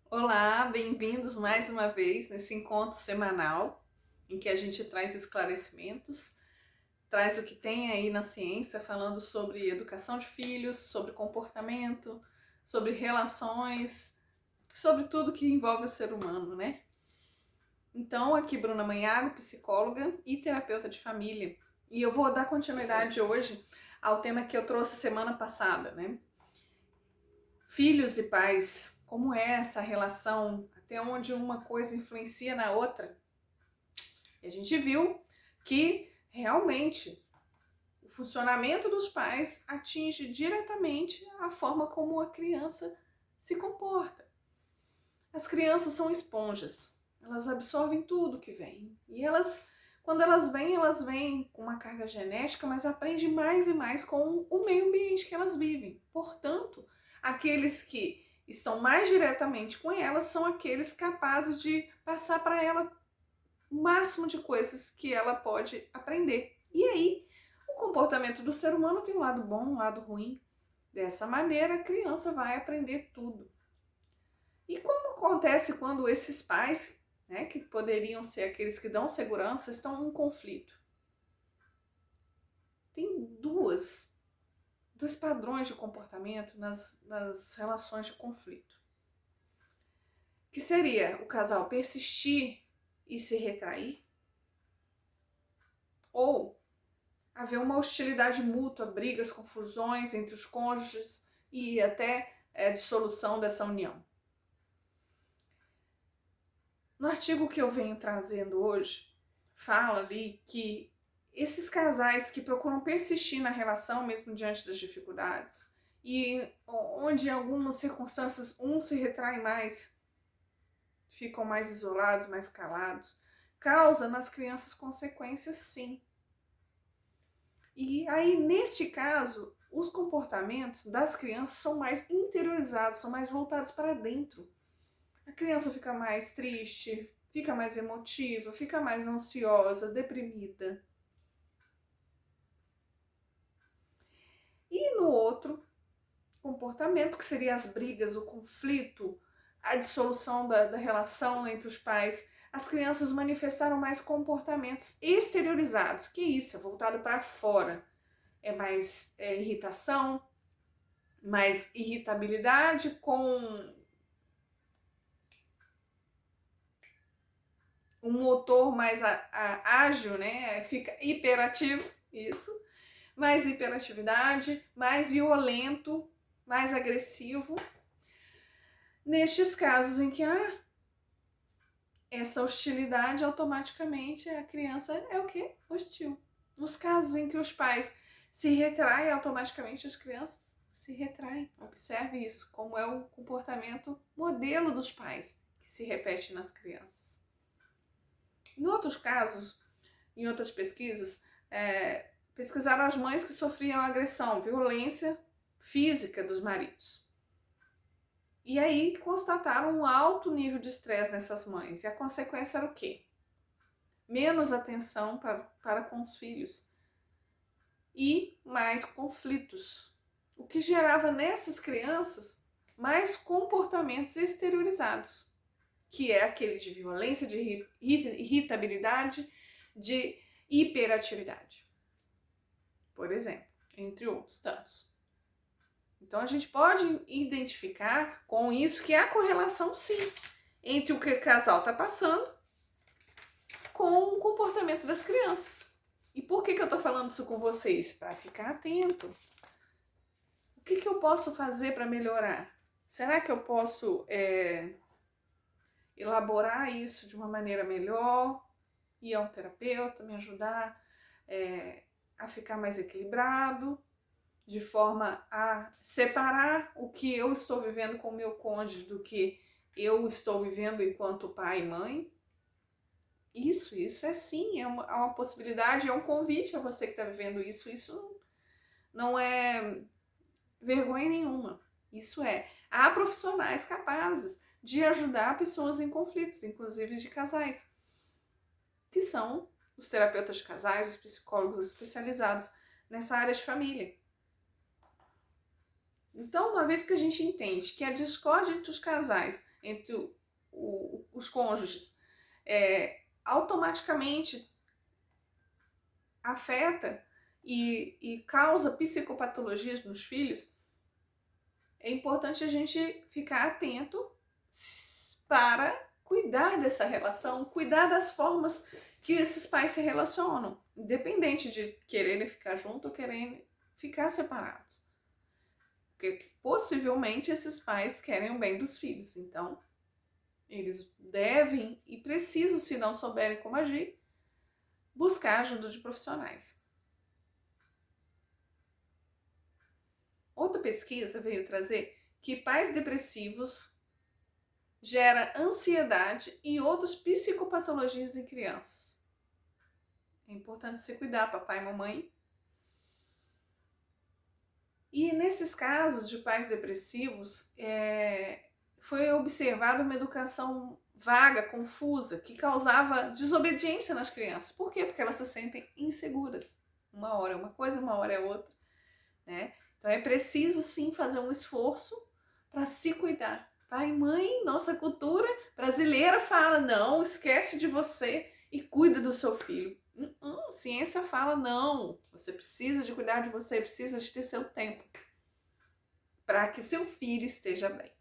Olá, bem-vindos mais uma vez nesse encontro semanal em que a gente traz esclarecimentos, traz o que tem aí na ciência falando sobre educação de filhos, sobre comportamento, sobre relações, sobre tudo que envolve o ser humano, né? Então, aqui Bruna Manhago, psicóloga e terapeuta de família. E eu vou dar continuidade hoje ao tema que eu trouxe semana passada, né? Filhos e pais, como é essa relação, até onde uma coisa influencia na outra. E a gente viu que realmente o funcionamento dos pais atinge diretamente a forma como a criança se comporta. As crianças são esponjas, elas absorvem tudo que vem. E quando elas vêm com uma carga genética, mas aprendem mais e mais com o meio ambiente que elas vivem. Portanto, aqueles que estão mais diretamente com elas são aqueles capazes de passar para ela o máximo de coisas que ela pode aprender. E aí, o comportamento do ser humano tem um lado bom, um lado ruim. Dessa maneira, a criança vai aprender tudo. E como acontece quando esses pais, né, que poderiam ser aqueles que dão segurança, estão em conflito? Tem dois padrões de comportamento nas relações de conflito. Que seria o casal persistir e se retrair, ou haver uma hostilidade mútua, brigas, confusões entre os cônjuges e até dissolução dessa união. No artigo que eu venho trazendo hoje, fala ali que esses casais que procuram persistir na relação mesmo diante das dificuldades e onde em algumas circunstâncias um se retrai mais, ficam mais isolados, mais calados, causa nas crianças consequências sim. E aí, neste caso, os comportamentos das crianças são mais interiorizados, são mais voltados para dentro. A criança fica mais triste, fica mais emotiva, fica mais ansiosa, deprimida. E no outro comportamento, que seria as brigas, o conflito, a dissolução da relação entre os pais, as crianças manifestaram mais comportamentos exteriorizados. Que isso? É voltado para fora. É mais irritação, mais irritabilidade com um motor mais ágil, né? Fica hiperativo, isso. Mais hiperatividade, mais violento, mais agressivo. Nestes casos em que essa hostilidade, automaticamente a criança é o quê? Hostil. Nos casos em que os pais se retraem, automaticamente as crianças se retraem. Observe isso, como é o comportamento modelo dos pais que se repete nas crianças. Em outros casos, em outras pesquisas, pesquisaram as mães que sofriam agressão, violência física dos maridos. E aí constataram um alto nível de estresse nessas mães. E a consequência era o quê? Menos atenção para com os filhos e mais conflitos. O que gerava nessas crianças mais comportamentos exteriorizados, que é aquele de violência, de irritabilidade, de hiperatividade, por exemplo, entre outros tantos. Então a gente pode identificar com isso que há correlação sim entre o que o casal está passando com o comportamento das crianças. E por que eu estou falando isso com vocês? Para ficar atento. O que eu posso fazer para melhorar? Será que eu posso elaborar isso de uma maneira melhor? Ir a um terapeuta, me ajudar a ficar mais equilibrado? De forma a separar o que eu estou vivendo com o meu cônjuge do que eu estou vivendo enquanto pai e mãe. Isso é sim, é uma possibilidade, é um convite a você que está vivendo isso. Isso não é vergonha nenhuma. Isso há profissionais capazes de ajudar pessoas em conflitos, inclusive de casais, que são os terapeutas de casais, os psicólogos especializados nessa área de família. Então, uma vez que a gente entende que a discórdia entre os casais, entre os cônjuges, automaticamente afeta e causa psicopatologias nos filhos, é importante a gente ficar atento para cuidar dessa relação, cuidar das formas que esses pais se relacionam, independente de quererem ficar juntos ou quererem ficar separados. Porque possivelmente esses pais querem o bem dos filhos, então eles devem e precisam, se não souberem como agir, buscar ajuda de profissionais. Outra pesquisa veio trazer que pais depressivos gera ansiedade e outras psicopatologias em crianças. É importante se cuidar, papai e mamãe. E nesses casos de pais depressivos, foi observada uma educação vaga, confusa, que causava desobediência nas crianças. Por quê? Porque elas se sentem inseguras. Uma hora é uma coisa, uma hora é outra, né? Então é preciso sim fazer um esforço para se cuidar. Pai e mãe, nossa cultura brasileira fala, não, esquece de você e cuida do seu filho. Ciência fala, não, você precisa de cuidar de você, precisa de ter seu tempo para que seu filho esteja bem.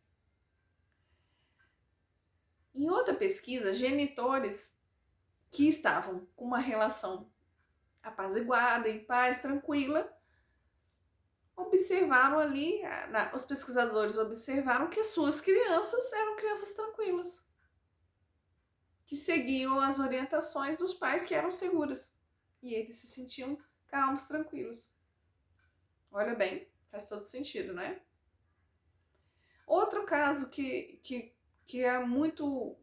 Em outra pesquisa, genitores que estavam com uma relação apaziguada, em paz, tranquila, observaram ali, os pesquisadores observaram que as suas crianças eram crianças tranquilas, que seguiam as orientações dos pais, que eram seguras, e eles se sentiam calmos, tranquilos. Olha bem, faz todo sentido, né? Outro caso que é muito,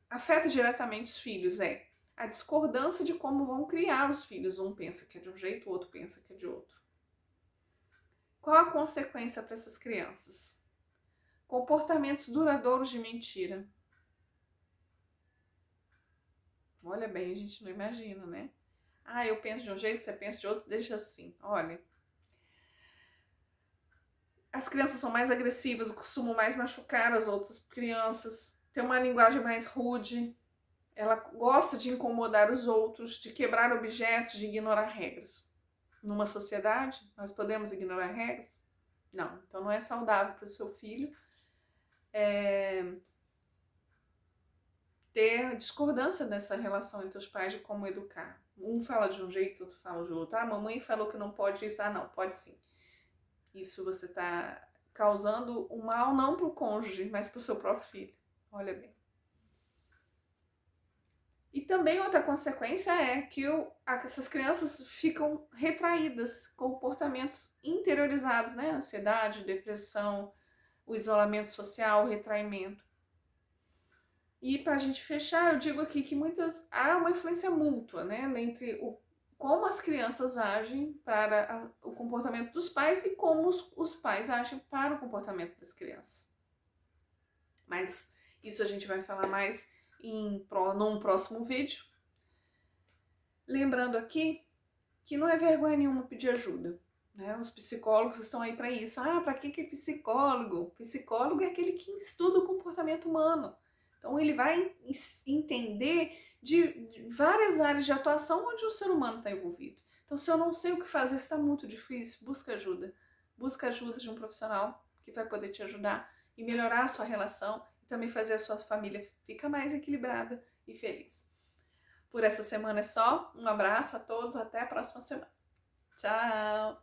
afeta diretamente os filhos é a discordância de como vão criar os filhos. Um pensa que é de um jeito, o outro pensa que é de outro. Qual a consequência para essas crianças? Comportamentos duradouros de mentira. Olha bem, a gente não imagina, né? Eu penso de um jeito, você pensa de outro, deixa assim. Olha, as crianças são mais agressivas, costumam mais machucar as outras crianças, tem uma linguagem mais rude, ela gosta de incomodar os outros, de quebrar objetos, de ignorar regras. Numa sociedade, nós podemos ignorar regras? Não, então não é saudável para o seu filho ter discordância nessa relação entre os pais de como educar. Um fala de um jeito, outro fala de outro. Mamãe falou que não pode isso. Não, pode sim. Isso você está causando um mal não para o cônjuge, mas para o seu próprio filho. Olha bem. E também outra consequência é que essas crianças ficam retraídas, comportamentos interiorizados, né? Ansiedade, depressão, o isolamento social, o retraimento. E para a gente fechar, eu digo aqui que há uma influência mútua, né? Entre como as crianças agem para o comportamento dos pais e como os pais agem para o comportamento das crianças. Mas isso a gente vai falar mais num próximo vídeo. Lembrando aqui que não é vergonha nenhuma pedir ajuda, né? Os psicólogos estão aí para isso. Para que é psicólogo? Psicólogo é aquele que estuda o comportamento humano. Então ele vai entender de várias áreas de atuação onde o ser humano está envolvido. Então, se eu não sei o que fazer, está muito difícil, busca ajuda. Busca ajuda de um profissional que vai poder te ajudar e melhorar a sua relação e também fazer a sua família ficar mais equilibrada e feliz. Por essa semana é só. Um abraço a todos, até a próxima semana. Tchau!